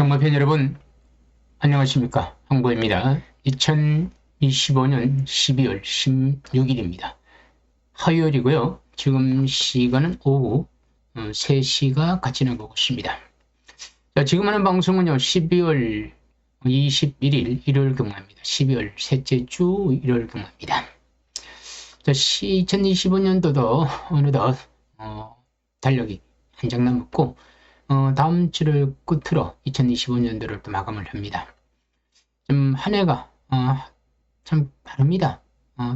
경마팬 여러분, 안녕하십니까. 황보입니다. 2025년 12월 16일입니다. 화요일이고요. 지금 시간은 오후 3시가 같이 나가고 있습니다. 자, 지금 하는 방송은요, 12월 21일 일요일 경마입니다. 12월 셋째 주 일요일 경마입니다. 자, 2025년도도 어느덧 달력이 한 장 남았고, 다음 주를 끝으로 2025년도를 또 마감을 합니다. 좀 한 해가 참 빠릅니다.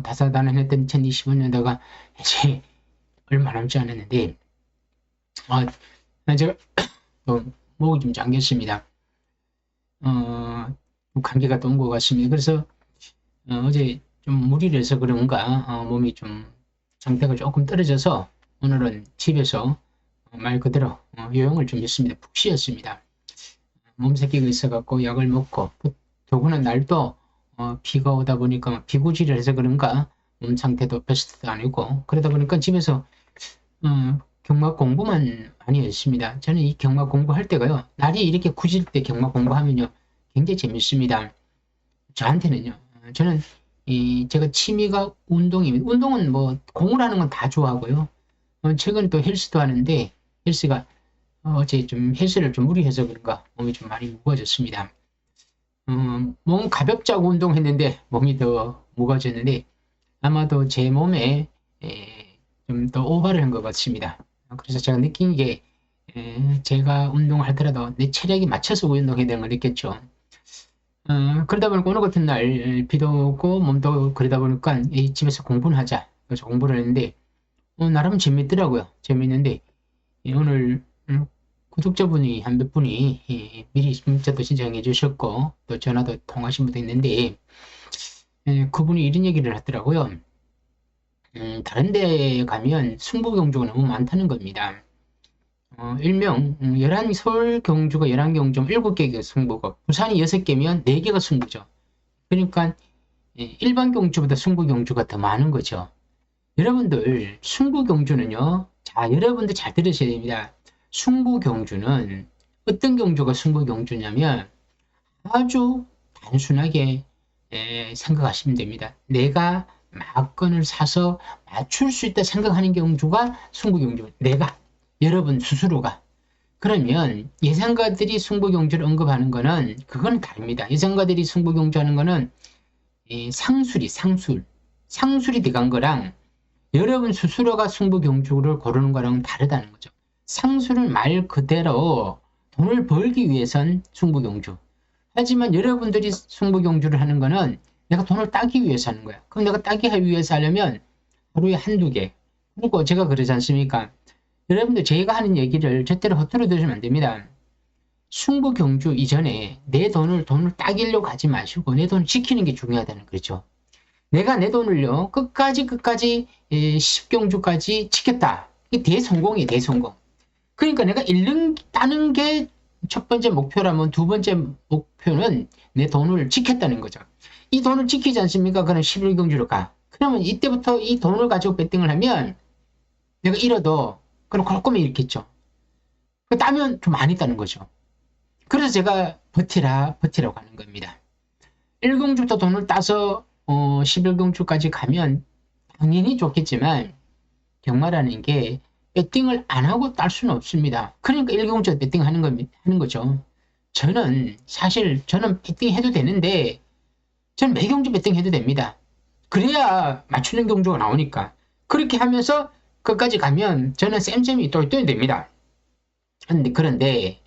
다사다난했던 2025년도가 이제 얼마 남지 않았는데 제가 또 목이 좀 잠겼습니다. 감기가 또 온 것 같습니다. 그래서 어제 좀 무리를 해서 그런가 몸이 좀 상태가 조금 떨어져서 오늘은 집에서 말 그대로 요양을 좀 했습니다. 푹 쉬었습니다. 몸새끼가 있어갖고 약을 먹고, 더구나 날도 비가 오다 보니까 비구질을 해서 그런가 몸 상태도 베스트도 아니고, 그러다 보니까 집에서 경마 공부만 많이 했습니다. 저는 이 경마 공부할 때가요, 날이 이렇게 굳을 때 경마 공부하면요 굉장히 재밌습니다. 저한테는요. 저는 제가 취미가 운동입니다. 운동은 뭐 공을 하는 건 다 좋아하고요. 최근에 또 헬스도 하는데, 헬스가 어제 좀 헬스를 좀 무리해서 그런가 몸이 좀 많이 무거워졌습니다. 몸 가볍자고 운동했는데 몸이 더 무거워졌는데, 아마도 제 몸에 좀 더 오버를 한 것 같습니다. 그래서 제가 느낀 게 제가 운동을 하더라도 내 체력이 맞춰서 운동해야 되는 걸 느꼈죠. 그러다 보니까 오늘 같은 날 비도 오고 몸도 그러다 보니까 집에서 공부를 하자. 그래서 공부를 했는데 나름 재밌더라고요. 재밌는데 오늘 구독자분이 한 몇 분이 미리 문자도 신청해 주셨고 또 전화도 통하신 분도 있는데 그분이 이런 얘기를 하더라고요. 다른 데 가면 승부 경주가 너무 많다는 겁니다. 일명 서울 경주가 11경주 7개가 승부고 부산이 6개면 4개가 승부죠. 그러니까 일반 경주보다 승부 경주가 더 많은 거죠. 여러분들 승부 경주는요, 자, 여러분들 잘 들으셔야 됩니다. 승부 경주는 어떤 경주가 승부 경주냐면 아주 단순하게 생각하시면 됩니다. 내가 막건을 사서 맞출 수 있다 생각하는 경주가 승부 경주. 내가, 여러분 스스로가. 그러면 예상가들이 승부 경주를 언급하는 거는 그건 다릅니다. 예상가들이 승부 경주하는 거는 상술이 들어간 거랑 여러분 스스로가 승부 경주를 고르는 거랑은 다르다는 거죠. 상술은 말 그대로 돈을 벌기 위해선 승부 경주. 하지만 여러분들이 승부 경주를 하는 거는 내가 돈을 따기 위해서 하는 거야. 그럼 내가 따기 위해서 하려면 하루에 한두 개. 그리고 제가 그러지 않습니까? 여러분들 제가 하는 얘기를 절대로 허투루 들으시면 안 됩니다. 승부 경주 이전에 내 돈을 따기려고 하지 마시고 내 돈을 지키는 게 중요하다는 거죠. 내가 내 돈을요 끝까지 10경주까지 지켰다. 이게 대성공이에요. 대성공. 그러니까 내가 따는 게 첫 번째 목표라면 두 번째 목표는 내 돈을 지켰다는 거죠. 이 돈을 지키지 않습니까? 그럼 11경주로 가. 그러면 이때부터 이 돈을 가지고 배팅을 하면 내가 잃어도 그럼 꼼꼼히 잃겠죠. 따면 좀 많이 따는 거죠. 그래서 제가 버티라고 하는 겁니다. 1경주부터 돈을 따서 11경주까지 가면 당연히 좋겠지만 경마라는 게 배팅을 안 하고 딸 수는 없습니다. 그러니까 1경주 배팅 하는 거죠. 저는 배팅 해도 되는데 저는 매경주 배팅 해도 됩니다. 그래야 맞추는 경주가 나오니까. 그렇게 하면서 끝까지 가면 저는 쌤쌤이 똘똘 됩니다. 그런데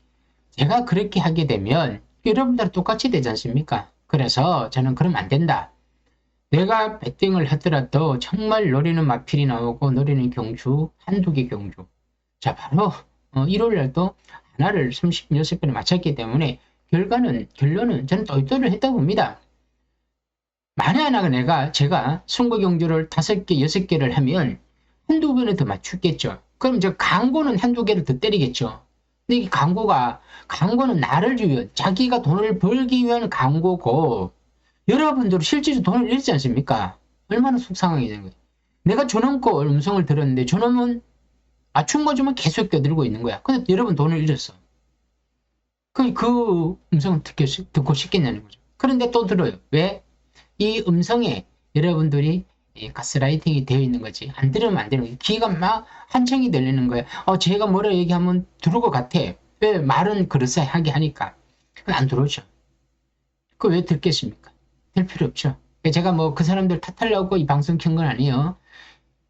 제가 그렇게 하게 되면 여러분들 똑같이 되지 않습니까? 그래서 저는 그러면 안 된다. 내가 배팅을 하더라도 정말 노리는 마필이 나오고 노리는 경주 한두 개 경주. 자, 바로 1월날도 하나를 36번에 맞췄기 때문에 결론은 저는 똘똘을 했다고 봅니다. 만에 하나가 제가 승부 경주를 5개, 6개를 하면 한두 번에 더 맞추겠죠. 그럼 저 광고는 한두 개를 더 때리겠죠. 근데 이 광고는 나를 위한, 자기가 돈을 벌기 위한 광고고, 여러분들은 실제로 돈을 잃지 않습니까? 얼마나 속상하게 되는 거예요. 내가 저놈 거 음성을 들었는데 저놈은 맞춘 거 주면 계속 껴들고 있는 거야. 근데 여러분 돈을 잃었어. 그 음성을 듣고 싶겠냐는 거죠. 그런데 또 들어요. 왜? 이 음성에 여러분들이 가스라이팅이 되어 있는 거지. 안 들으면 안 되는 거지. 귀가 막 한청이 들리는 거야. 제가 뭐라 얘기하면 들을 것 같아. 왜? 말은 그럴싸하게 하니까. 안 들어오죠. 그 왜 듣겠습니까? 될 필요 없죠. 제가 뭐 그 사람들 탓하려고 이 방송 켠 건 아니에요.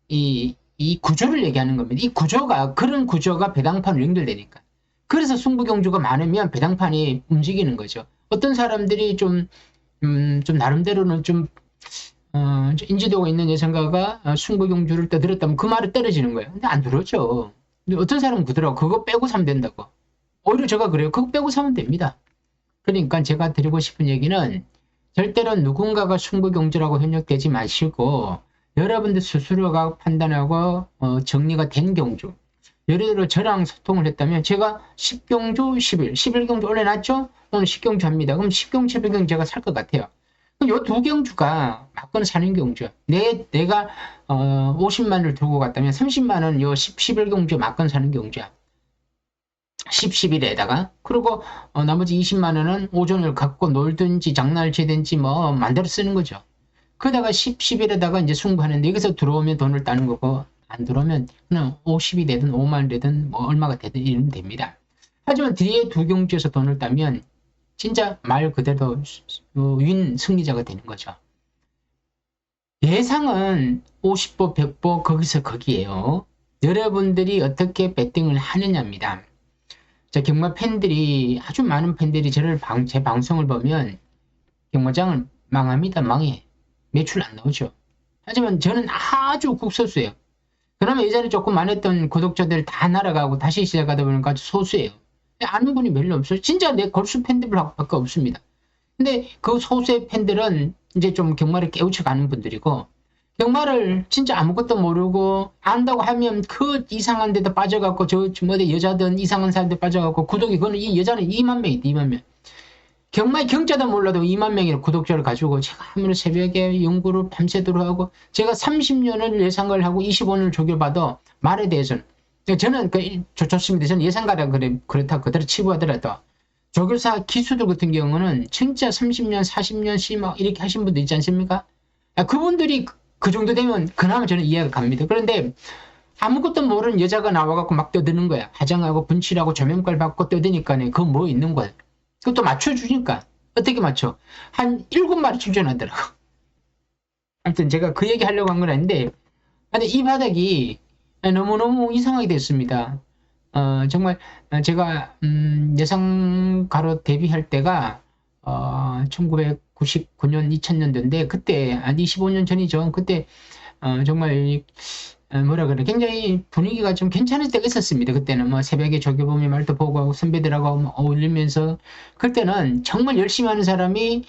이 구조를 얘기하는 겁니다. 이 구조가, 그런 구조가 배당판으로 연결되니까. 그래서 승부경주가 많으면 배당판이 움직이는 거죠. 어떤 사람들이 좀 나름대로는 좀 인지도가 있는 예상가가 승부경주를 떠들었다면 그 말이 떨어지는 거예요. 근데 안 들었죠. 근데 어떤 사람은 그더라고. 그거 빼고 사면 된다고. 오히려 제가 그래요. 그거 빼고 사면 됩니다. 그러니까 제가 드리고 싶은 얘기는 절대로 누군가가 승부경주라고 현역되지 마시고 여러분들 스스로가 판단하고 정리가 된 경주. 예를 들어 저랑 소통을 했다면 제가 10경주 10일, 11경주 올려놨죠? 오늘 10경주 합니다. 그럼 10경주, 11경주 제가 살 것 같아요. 요 두 경주가 맞건 사는 경주야. 내가 50만을 들고 갔다면 30만은 요 11경주 맞건 사는 경주야. 10일에다가 그리고 나머지 20만 원은 오전을 갖고 놀든지 장난을 치든지 뭐 만들어 쓰는 거죠. 그러다가 10일에다가 이제 승부하는데 여기서 들어오면 돈을 따는 거고 안 들어오면 그냥 50이 되든 5만 되든 뭐 얼마가 되든 이러면 됩니다. 하지만 뒤에 두 경주에서 돈을 따면 진짜 말 그대로 윈 승리자가 되는 거죠. 예상은 50보 100보 거기서 거기에요. 여러분들이 어떻게 배팅을 하느냐입니다. 경마 팬들이, 아주 많은 팬들이 제 방송을 보면 경마장을 망합니다. 망해. 매출 안 나오죠. 하지만 저는 아주 국소수예요. 그러면 예전에 조금 많았던 구독자들 다 날아가고 다시 시작하다 보니까 아주 소수예요. 아는 분이 별로 없어요. 진짜 내 걸수 팬들밖에 없습니다. 근데 그 소수의 팬들은 이제 좀 경마를 깨우쳐 가는 분들이고, 경마를 진짜 아무것도 모르고 안다고 하면 그 이상한 데도 빠져갖고 어디 여자든 이상한 사람들 빠져갖고 구독이, 그거는 이 여자는 2만 명이다. 2만 명. 경마의 경자도 몰라도 2만 명의 구독자를 가지고 제가 아무리 새벽에 연구를 밤새도록 하고, 제가 30년을 예상을 하고 25년을 조교받아 말에 대해서는 저는 좋습니다. 저는 예상가라 그렇다 그대로 치부하더라도 조교사 기수들 같은 경우는 진짜 30년 40년 막 이렇게 하신 분들 있지 않습니까? 그분들이 그 정도 되면 그나마 저는 이해가 갑니다. 그런데 아무것도 모르는 여자가 나와갖고 막 떠드는 거야. 화장하고 분칠하고 조명깔 받고 떠드니까 그거 뭐 있는 거야. 그것도 맞춰주니까. 어떻게 맞춰? 한 7마리 출전하더라고. 아무튼 제가 그 얘기 하려고 한 건 아닌데, 근데 이 바닥이 너무너무 이상하게 됐습니다. 정말 제가 예상가로 데뷔할 때가 1999년 2000년도인데 그때 한 25년 전이죠. 그때 정말 뭐라 그래, 굉장히 분위기가 좀 괜찮을 때가 있었습니다. 그때는 뭐 새벽에 조교범의 말도 보고 하고 선배들하고 뭐 어울리면서, 그때는 정말 열심히 하는 사람이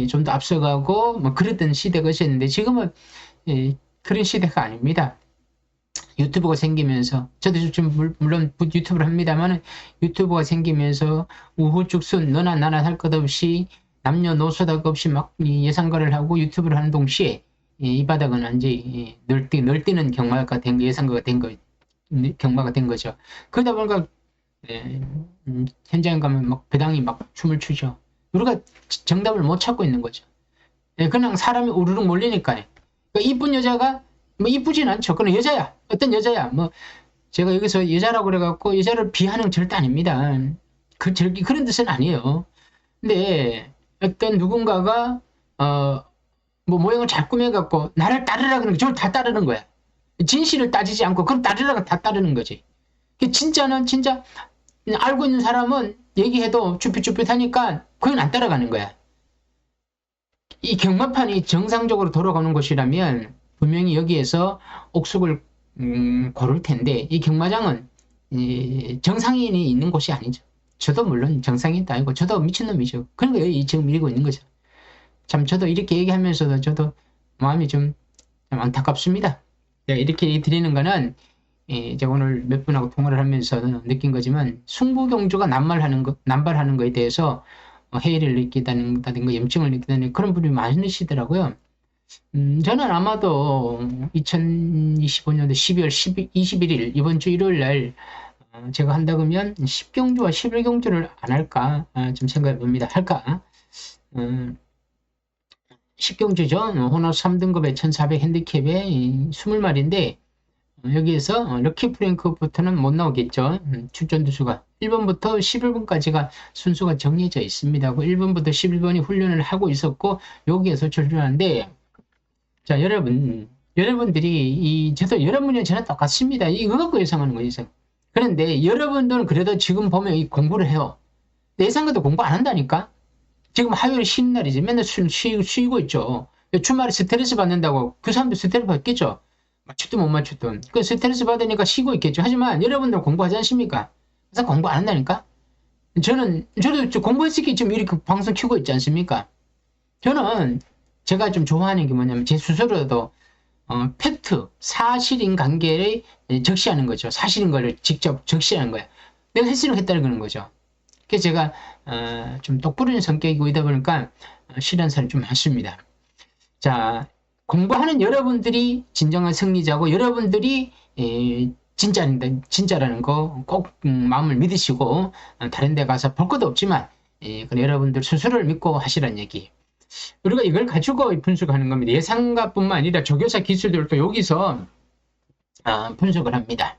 좀 더 앞서가고 뭐 그랬던 시대가 있었는데 지금은 그런 시대가 아닙니다. 유튜브가 생기면서, 저도 지금 물론 유튜브를 합니다만, 유튜브가 생기면서 우후죽순 너나 나나 할 것 없이 남녀노소다가 없이 막 예상가를 하고 유튜브를 하는 동시에 이 바닥은 완전히 널뛰는 경마가 된, 예상가가 된 거, 경마가 된 거죠. 그러다 보니까 현장에 가면 막 배당이 막 춤을 추죠. 우리가 정답을 못 찾고 있는 거죠. 그냥 사람이 우르륵 몰리니까요. 그러니까 이쁜 여자가 뭐 이쁘진 않죠. 그건 여자야. 어떤 여자야. 뭐 제가 여기서 여자라고 그래갖고 여자를 비하는 건 절대 아닙니다. 그런 뜻은 아니에요. 근데 어떤 누군가가 뭐 모양을 잘 꾸며갖고 나를 따르라 그러는 게 저를 다 따르는 거야. 진실을 따지지 않고 그걸 따르라고 다 따르는 거지. 진짜는 진짜 알고 있는 사람은 얘기해도 쭈삣쭈삣하니까 그건 안 따라가는 거야. 이 경마판이 정상적으로 돌아가는 곳이라면 분명히 여기에서 옥석을 고를 텐데, 이 경마장은 정상인이 있는 곳이 아니죠. 저도 물론 정상인도 아니고 저도 미친놈이죠. 그러니까 여기 지금 밀고 있는 거죠. 참 저도 이렇게 얘기하면서도 저도 마음이 좀 안타깝습니다. 제가 이렇게 드리는 거는 이제 오늘 몇 분하고 통화를 하면서 느낀 거지만, 승부경주가 남발하는 거에 대해서 해이를 느끼다든가 염증을 느끼다는 그런 분이 많으시더라고요. 저는 아마도 2025년도 12월 21일 이번 주 일요일 날 제가 한다 그러면 10경주와 11경주를 안 할까 좀 생각해 봅니다. 할까? 10경주죠. 호너 3등급에 1400 핸디캡에 20마리인데 여기에서 럭키 프랭크부터는 못 나오겠죠. 출전 두수가 1번부터 11번까지가 순수가 정해져 있습니다. 1번부터 11번이 훈련을 하고 있었고 여기에서 출전하는데 자 여러분들이 저도 여러분이랑 저랑 똑같습니다. 이거 갖고 예상하는 거예요. 그런데 여러분들은 그래도 지금 보면 공부를 해요. 예상과도 공부 안 한다니까. 지금 화요일 쉬는 날이지. 맨날 쉬고 있죠. 주말에 스트레스 받는다고 그 사람도 스트레스 받겠죠. 맞췄든 못 맞췄든. 그 스트레스 받으니까 쉬고 있겠죠. 하지만 여러분들 공부하지 않습니까? 그래서 공부 안 한다니까? 저도 공부했으니까 지금 이렇게 방송 키우고 있지 않습니까? 저는 제가 좀 좋아하는 게 뭐냐면 제 스스로도 팩트, 사실인 관계를 적시하는 거죠. 사실인 거를 직접 적시하는 거야. 내가 했으면 했다는 그런 거죠. 그래서 제가 좀 똑부러진 성격이고 이다 보니까 실현 사람이 좀 많습니다. 자, 공부하는 여러분들이 진정한 승리자고 여러분들이 진짜라는 거 꼭 마음을 믿으시고 다른 데 가서 볼 것도 없지만 여러분들 스스로를 믿고 하시라는 얘기. 우리가 이걸 가지고 분석하는 겁니다. 예상가뿐만 아니라 조교사 기술들도 여기서 분석을 합니다.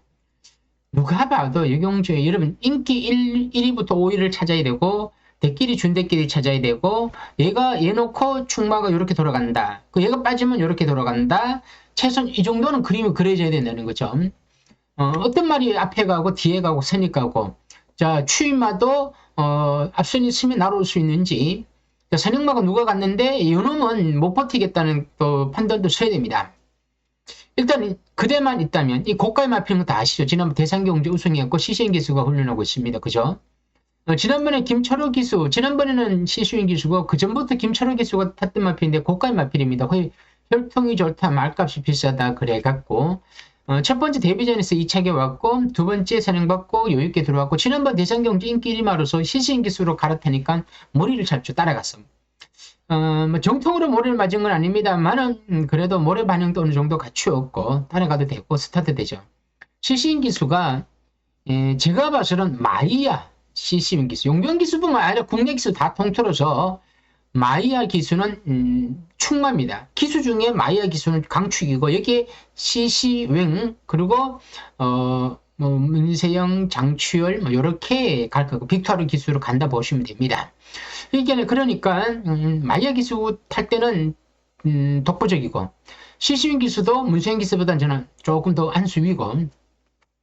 누가 봐도 유경주에 여러분 인기 1위부터 5위를 찾아야 되고 대끼리 준대끼리 찾아야 되고 얘 놓고 충마가 이렇게 돌아간다. 얘가 빠지면 이렇게 돌아간다. 최소한 이 정도는 그림이 그려져야 된다는 거죠. 어떤 말이 앞에 가고 뒤에 가고 선이 가고 자 추임마도 앞선이 있으면 날아올 수 있는지 자, 선행마가 누가 갔는데 이놈은 못 버티겠다는 또 판단도 써야 됩니다. 일단 그대만 있다면 이 고가에 마피는 거 다 아시죠? 지난번 대상경제 우승이었고 시시인 기수가 훈련하고 있습니다. 그죠? 지난번에 김철호 기수, 지난번에는 시시인 기수고 그 전부터 김철호 기수가 탔던 마필인데 고가의 마필입니다. 혈통이 좋다, 말값이 비싸다 그래갖고 첫 번째 데뷔전에서 2차게 왔고 두 번째 선행받고 여유있게 들어왔고 지난번 대상경제 인기 1위마로서 시시인 기수로 갈아타니까 머리를 잡죠. 따라갔어. 정통으로 모래를 맞은 건 아닙니다만은 그래도 모래 반응도 어느 정도 갖추었고 따라가도 되고 스타트 되죠. 시시인 기수가 제가 봐서는 마이야 시시인 기수, 용병 기수뿐만 아니라 국내 기수 다 통틀어서 마이야 기수는 충마입니다. 기수 중에 마이야 기수는 강축이고 여기에 시시웽 그리고 문세영, 장추열 이렇게 갈 거고 빅토르 기수로 간다 보시면 됩니다. 그러니까 마이야 기수 탈 때는 독보적이고 시시윈 기수도 문세영 기수보다는 저는 조금 더 한 수위고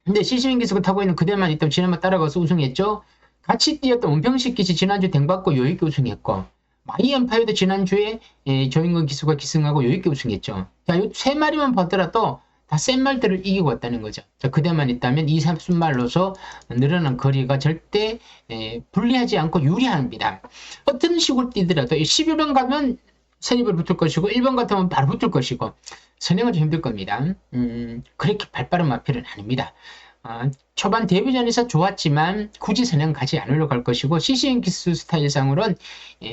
근데 시시윈 기수가 타고 있는 그대만 있다면 지난번 따라가서 우승했죠. 같이 뛰었던 은평식 기수 지난주 댕받고 여유있게 우승했고 마이 엠파이어도 지난주에 조인근 기수가 기승하고 여유있게 우승했죠. 자, 이 세 마리만 보더라도 다 센 말들을 이기고 왔다는 거죠. 자, 그대만 있다면 2, 3순말로서 늘어난 거리가 절대 불리하지 않고 유리합니다. 어떤 식으로 뛰더라도 11번 가면 선입을 붙을 것이고 1번 같으면 바로 붙을 것이고 선행은 좀 힘들 겁니다. 그렇게 발빠른 마필은 아닙니다. 초반 데뷔전에서 좋았지만 굳이 선행 가지 않으려고 할 것이고 시시인 기수 스타일상으로는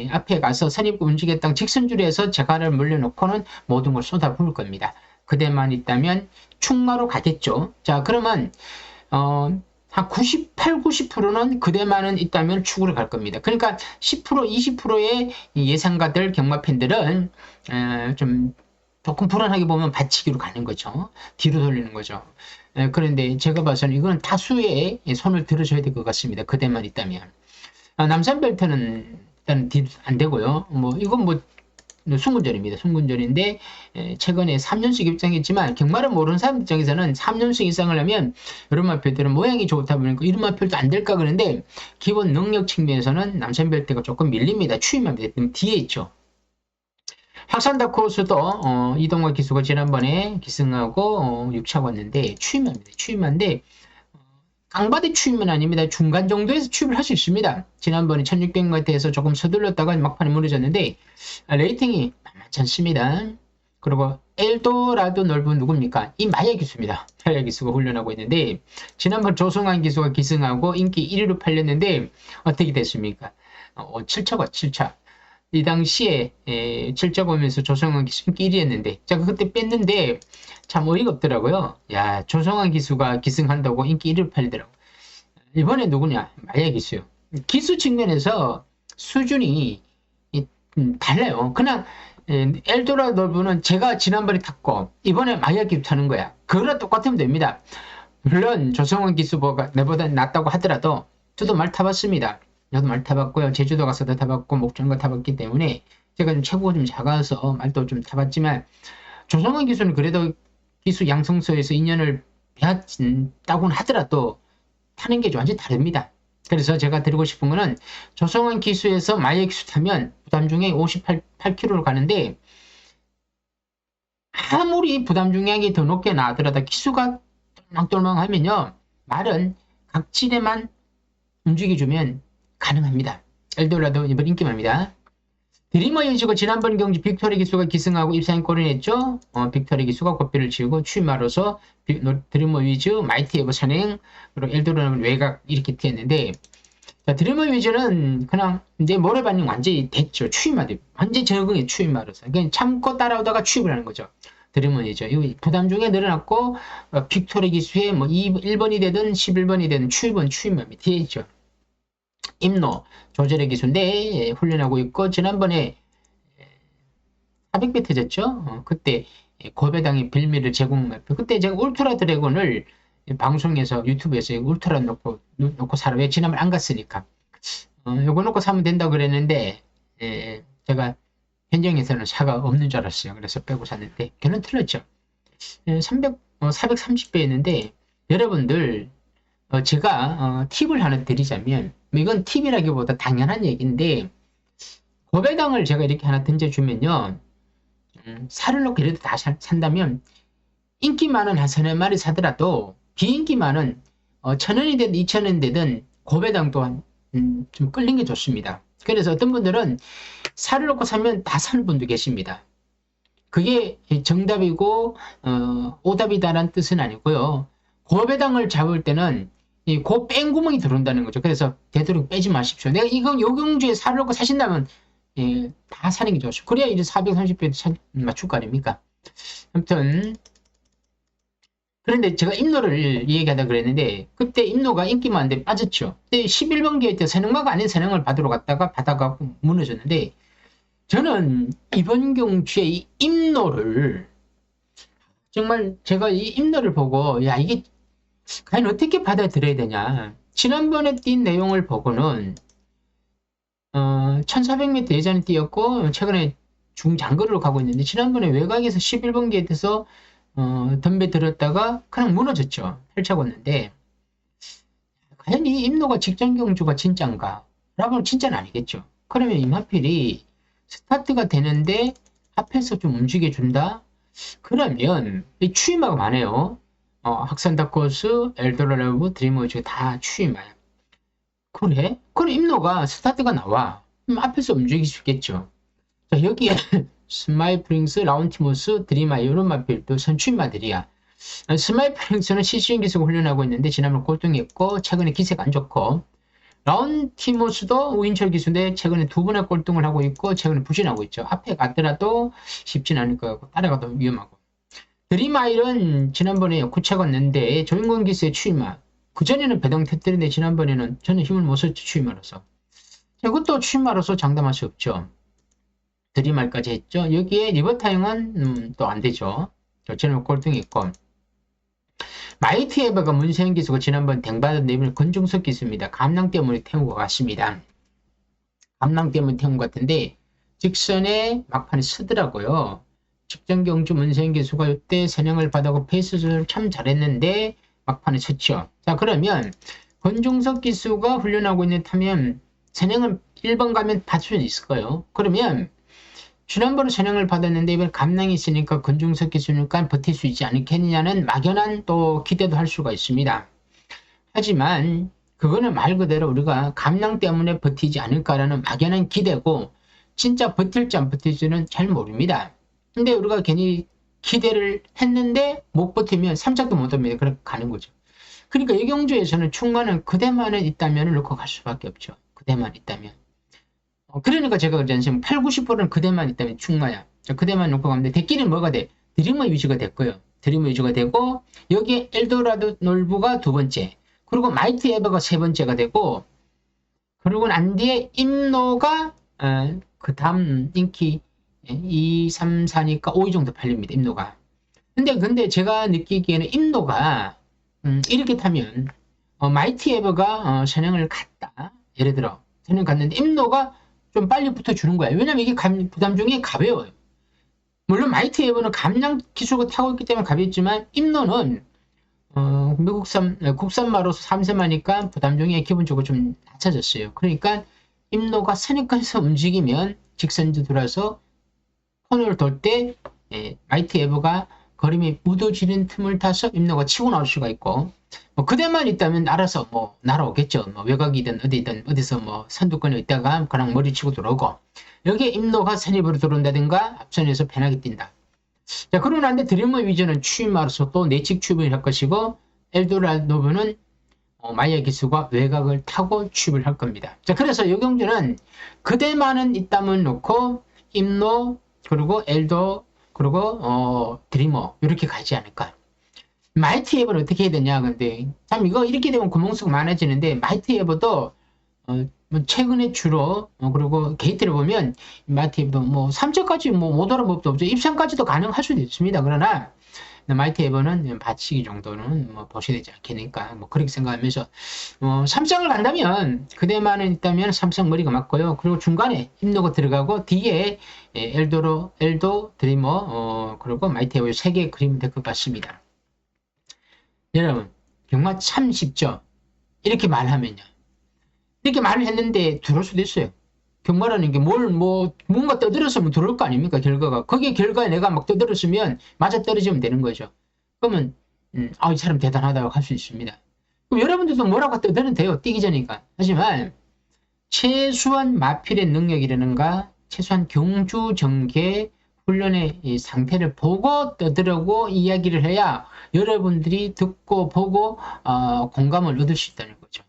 앞에 가서 선입 움직였던 직선줄에서 자가를 물려놓고는 모든 걸 쏟아부을 겁니다. 그대만 있다면 충마로 가겠죠. 자, 그러면 한 98, 90%는 그대만은 있다면 축으로 갈 겁니다. 그러니까 10%, 20%의 예상가들 경마 팬들은 좀 조금 불안하게 보면 받치기로 가는 거죠. 뒤로 돌리는 거죠. 그런데 제가 봐서는 이건 다수의 손을 들어줘야 될 것 같습니다. 그대만 있다면. 남산벨트는 일단 안 되고요. 이건 순군전입니다. 순군전인데 최근에 3년씩 입장했지만 경마를 모르는 사람 입장에서는 3년씩 입장을 하면 이런 마필들은 모양이 좋다 보니까 이런 마필도 안 될까 그러는데 기본 능력 측면에서는 남산벨트가 조금 밀립니다. 추임합니다. 뒤에 있죠. 학산다코스도 이동화 기수가 지난번에 기승하고 6차 왔는데 추임합니다. 추임한데 강바디 추임은 아닙니다. 중간 정도에서 추임을 할 수 있습니다. 지난번에 1600m에서 조금 서둘렀다가 막판에 무너졌는데 레이팅이 만만치 않습니다. 그리고 엘도라도 넓은 누굽니까? 이 마야 기수입니다. 마야 기수가 훈련하고 있는데 지난번 조성환 기수가 기승하고 인기 1위로 팔렸는데 어떻게 됐습니까? 7차가 7차. 이 당시에 7차 보면서 조성환 기수 인기 1위였는데 제가 그때 뺐는데 참 어이가 없더라고요. 야, 조성환 기수가 기승한다고 인기 1위를 팔리더라고. 이번에 누구냐? 마약 기수요. 기수 측면에서 수준이 달라요. 그냥 엘도라도 넓은 제가 지난번에 탔고 이번에 마약 기수 타는 거야. 그거랑 똑같으면 됩니다. 물론 조성원 기수가 내보다 낫다고 하더라도 저도 말 타봤습니다. 저도 말 타봤고요. 제주도 가서도 타봤고 목장도 타봤기 때문에 제가 좀 체구가 좀 작아서 말도 좀 타봤지만 조성원 기수는 그래도 기수 양성소에서 2년을 배웠다고는 하더라도 타는 게 완전히 다릅니다. 그래서 제가 드리고 싶은 거는 조성원 기수에서 마약 기수 타면 부담 중에 58km를 가는데 아무리 부담 중량이 더 높게 나더라도 기수가 똘망똘망하면요 말은 각질에만 움직여주면 가능합니다. 엘도라도 이번 인기만입니다. 드리머 유지가 지난번 경기 빅토리 기수가 기승하고 입상에 골을 냈죠. 빅토리 기수가 고삐를 치우고 취마로서 드리머 위즈, 마이티 에버 선행, 그리고 엘도라는 외곽 이렇게 뛰었는데 드리머 위즈는 그냥 이제 모래반응 완전히 됐죠. 추임마도 완전히 적응해 추임마로서 그냥 참고 따라오다가 추입을 하는 거죠. 드리머 위즈 부담 중에 늘어났고 빅토리 기수에 뭐 1번이 되든 11번이 되든 추입은 추임마이 뒤에 있죠. 임노 조절의 기수인데 훈련하고 있고 지난번에 400배 터졌죠. 그때 고배당의 빌미를 제공했고 그때 제가 울트라 드래곤을 방송에서 유튜브에서 울트라 놓고 사라. 왜 지난번 안 갔으니까 요거 놓고 사면 된다고 그랬는데 제가 현장에서는 사가 없는 줄 알았어요. 그래서 빼고 샀는데 결론 틀렸죠. 430배였는데 여러분들 제가 팁을 하나 드리자면 이건 팁이라기보다 당연한 얘기인데 고배당을 제가 이렇게 하나 던져주면요 살을 놓고 이래도 다 산다면 인기 많은 한 서너 마리 사더라도 비인기 많은 1,000원이 되든 2,000원 되든 고배당 또한 좀 끌린 게 좋습니다. 그래서 어떤 분들은 살을 놓고 사면 다 사는 분도 계십니다. 그게 정답이고 오답이다라는 뜻은 아니고요. 고배당을 잡을 때는 그 뺑구멍이 들어온다는 거죠. 그래서 되도록 빼지 마십시오. 내가 이건 요경주에 살을 놓고 사신다면 다 사는 게 좋죠. 그래야 이제 430배 맞출 거 아닙니까? 아무튼 그런데 제가 임노를 얘기하다 그랬는데 그때 임노가 인기 많은데 빠졌죠. 근데 11번기에 때 선행마가 아닌 선행을 받으러 갔다가 바다가 무너졌는데 저는 이번 경주에 이 임노를 정말 제가 이 임노를 보고 야 이게 과연 어떻게 받아들여야 되냐. 지난번에 뛴 내용을 보고는 1400m 예전에 뛰었고 최근에 중장거리로 가고 있는데 지난번에 외곽에서 11번기에 돼서 덤벼 들었다가 그냥 무너졌죠. 펼쳐봤는데 과연 이 임노가 직전 경주가 진짠가? 라고는 진짜는 아니겠죠. 그러면 임하필이 스타트가 되는데 앞에서 좀 움직여준다? 그러면 이 추임마가 많아요. 학산 다코스, 엘도라레브, 드리머즈 다 추임마야. 그래? 그럼 임노가 스타트가 나와. 그럼 앞에서 움직일 수 있겠죠. 자, 여기에 스마일 프링스, 라운티모스, 드리마 이런 마필도 선추임마들이야. 스마일 프링스는 시스인 기수가 훈련하고 있는데 지난번 꼴등했고 최근에 기세가 안 좋고 라운티모스도 우인철 기수인데 최근에 2번의 꼴등을 하고 있고 최근에 부진하고 있죠. 앞에 갔더라도 쉽진 않을 거고 따라가도 위험하고 드리마일은 지난번에 구차갔는데 조인권 기수의 추임마 그전에는 배당 터뜨렸는데 지난번에는 저는 힘을 못 썼죠. 추임마로서 이것도 추임마로서 장담할 수 없죠. 드리말까지 했죠. 여기에 리버타임은 또 안 되죠. 저는 꼴등했고 마이티 에버가 문세현 기수가 지난번 댕받은 내용을 권중석 기수입니다. 감랑 때문에 태운 것 같습니다. 감랑 때문에 태운 것 같은데 직선에 막판에 쓰더라고요. 직전 경주 문세현 기수가 이때 선행을 받아고 페이스를 참 잘했는데 막판에 섰죠. 자 그러면 권중석 기수가 훈련하고 있는 타면 선행을 1번 가면 받을 수 있을 거예요. 그러면 지난번에 선행을 받았는데 이번 감량이 있으니까 권중석 기수니까 버틸 수 있지 않겠느냐는 막연한 또 기대도 할 수가 있습니다. 하지만 그거는 말 그대로 우리가 감량 때문에 버티지 않을까라는 막연한 기대고 진짜 버틸지 안 버틸지는 잘 모릅니다. 근데 우리가 괜히 기대를 했는데 못 버티면 3작도 못 합니다. 그렇게 가는 거죠. 그러니까 이 경주에서는 충만은 그대만은 있다면 넣고 갈 수밖에 없죠. 그대만 있다면. 그러니까 제가 그랬잖아요. 8, 90%는 그대만 있다면 충마야. 그대만 놓고 가면 돼. 대끼는 뭐가 돼? 드리머 유지가 됐고요. 드리머 유지가 되고 여기에 엘도라도 놀부가 두 번째. 그리고 마이티 에버가 세 번째가 되고, 그리고 난 뒤에 임노가 그 다음 인기 2, 3, 4니까 5위 정도 팔립니다. 임노가. 근데 제가 느끼기에는 임노가 이렇게 타면 마이티 에버가 선행을 갔다. 예를 들어 선행 갔는데 임노가 좀 빨리 붙어주는 거야. 왜냐면 이게 부담 중에 가벼워요. 물론 마이티 에버는 감량 기술을 타고 있기 때문에 가볍지만 임노는 국산마로서 3세마니까 부담 중에 기본적으로 좀 낮춰졌어요. 그러니까 임노가 선행권에서 움직이면 직선주 들어서 코너를 돌 때 마이티 에버가 걸음이 무뎌지는 틈을 타서 임노가 치고 나올 수가 있고, 뭐 그대만 있다면 알아서 뭐 날아오겠죠. 뭐 외곽이든 어디든 어디서 뭐 선두권에 있다가 그냥 머리 치고 들어오고, 여기에 임노가 선입으로 들어온다든가 앞선에서 편하게 뛴다. 자, 그러고 난데 드리머 위저는 추임마로서 또 내측 추임을 할 것이고, 엘도라도는 마이아 기수가 외곽을 타고 추임을 할 겁니다. 자, 그래서 이 경주는 그대만은 있다면 놓고 임노 그리고 엘도 그리고 드리머 이렇게 가지 않을까. 마이티 에버는 어떻게 해야 되냐. 근데 참 이거 이렇게 되면 구멍수가 많아지는데, 마이티 에버도 최근에 주로 그리고 게이트를 보면 마이티 에버도 뭐 3점까지 못 오라는 법도 없죠. 입상까지도 가능할 수도 있습니다. 그러나 마이티 에버는 받치기 정도는 보셔야 되지 않겠니까, 그렇게 생각하면서 3성을 간다면 그대만은 있다면 3성 머리가 맞고요. 그리고 중간에 임노가 들어가고 뒤에 엘도 드리머 그리고 마이티 에버 3개 그리면 될 것 같습니다. 여러분, 경마 참 쉽죠? 이렇게 말하면요. 이렇게 말을 했는데 들어올 수도 있어요. 경마라는 게 뭔가 떠들었으면 들어올 거 아닙니까, 결과가. 거기에 결과에 내가 막 떠들었으면 맞아 떨어지면 되는 거죠. 그러면, 이 사람 대단하다고 할 수 있습니다. 그럼 여러분들도 뭐라고 떠들면 돼요, 뛰기 전이니까. 하지만, 최소한 마필의 능력이라는가, 최소한 경주 전개 훈련의 이 상태를 보고 떠들고 이야기를 해야 여러분들이 듣고 보고 공감을 얻을 수 있다는 거죠.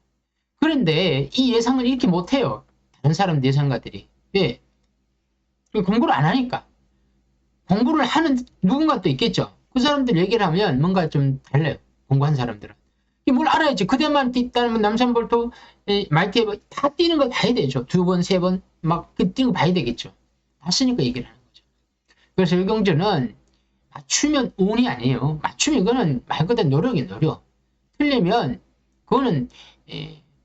그런데 이 예상을 이렇게 못해요. 다른 사람 예상가들이. 왜? 공부를 안 하니까. 공부를 하는 누군가 또 있겠죠. 그 사람들 얘기를 하면 뭔가 좀 달라요. 공부한 사람들은. 뭘 알아야지. 그대만 뛰다면 남산볼도 마이티 다 뛰는 거 봐야 되죠. 2번, 3번 막 뛰는 거 봐야 되겠죠. 봤으니까 얘기를 하는 거죠. 그래서 이 경주는 맞추면 운이 아니에요. 맞추면 이거는 말 그대로 노력이 노력. 틀리면 그거는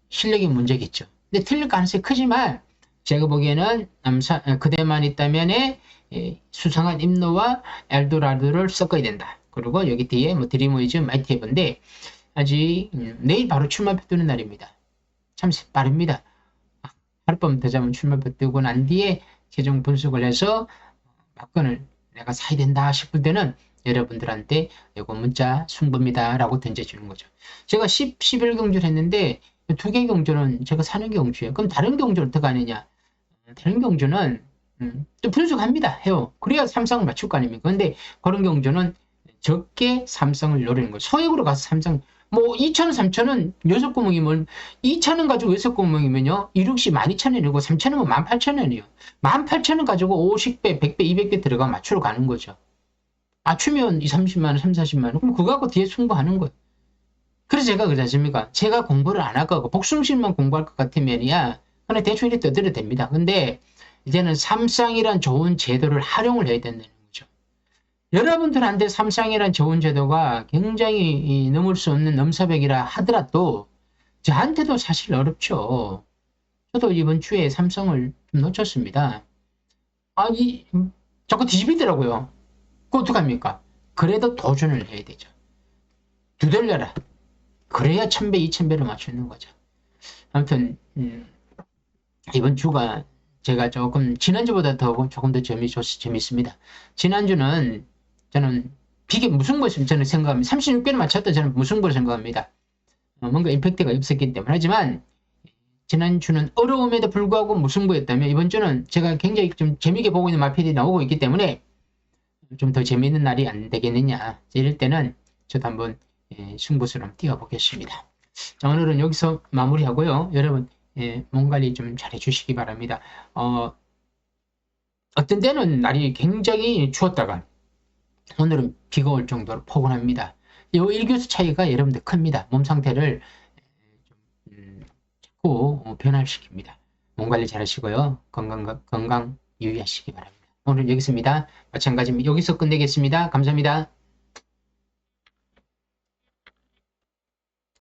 실력의 문제겠죠. 근데 틀릴 가능성이 크지만 제가 보기에는 그대만 있다면 수상한 임노와 엘도라도를 섞어야 된다. 그리고 여기 뒤에 드리머이즈 마이티 에버인데 아직 내일 바로 출마표 뜨는 날입니다. 참 빠릅니다. 하룻밤 더 자면 출마표 뜨고 난 뒤에 최종 분석을 해서 막건을 내가 사야 된다 싶을 때는 여러분들한테 이거 문자 승부입니다 라고 던져주는 거죠. 제가 11 경주를 했는데 2개 경주는 제가 사는 경주예요. 그럼 다른 경주는 어떻게 하느냐? 다른 경주는 또 분석합니다. 해요. 그래야 삼성을 맞출 거 아닙니까? 근데 그런 경주는 적게 삼성을 노리는 거죠. 소액으로 가서 삼성 2,000원, 3,000원 6구멍이면 2,000원 가지고 6구멍이면요 160, 12,000원이고 3,000원은 18,000원이에요. 18,000원 가지고 50배, 100배, 200배 들어가 맞추러 가는 거죠. 맞추면 2, 30만원, 3, 40만원. 그럼 그거 갖고 뒤에 승부하는 거예요. 그래서 제가 그러지 않습니까? 제가 공부를 안 할 거고 복숭실만 공부할 것 같으면이야 그냥 대충 이렇게 떠들어도 됩니다. 근데 이제는 삼쌍이란 좋은 제도를 활용을 해야 된다는 거죠. 여러분들한테 삼쌍이란 좋은 제도가 굉장히 넘을 수 없는 넘사벽이라 하더라도 저한테도 사실 어렵죠. 저도 이번 주에 삼성을 좀 놓쳤습니다. 자꾸 뒤집히더라고요. 그거 어떡합니까? 그래도 도전을 해야 되죠. 두들려라. 그래야 1,000배, 2,000배를 맞추는 거죠. 아무튼 이번 주가 제가 지난주보다 조금 더 재밌습니다. 지난주는 저는 무승부를 저는 생각합니다. 36개를 맞췄다 저는 무승부를 생각합니다. 뭔가 임팩트가 없었기 때문에. 하지만 지난주는 어려움에도 불구하고 무승부였다면 이번 주는 제가 굉장히 좀 재미있게 보고 있는 마필이 나오고 있기 때문에 좀 더 재미있는 날이 안 되겠느냐. 이럴 때는 저도 한번 승부수를 한번 띄워보겠습니다. 자, 오늘은 여기서 마무리하고요. 여러분 몸 관리 좀 잘해주시기 바랍니다. 어떤 때는 날이 굉장히 추웠다가 오늘은 비가 올 정도로 포근합니다. 이 일교수 차이가 여러분들 큽니다. 몸 상태를 자꾸 변화시킵니다. 몸 관리 잘 하시고요. 건강 유의하시기 바랍니다. 오늘 여기서입니다. 마찬가지입니다. 여기서 끝내겠습니다. 감사합니다.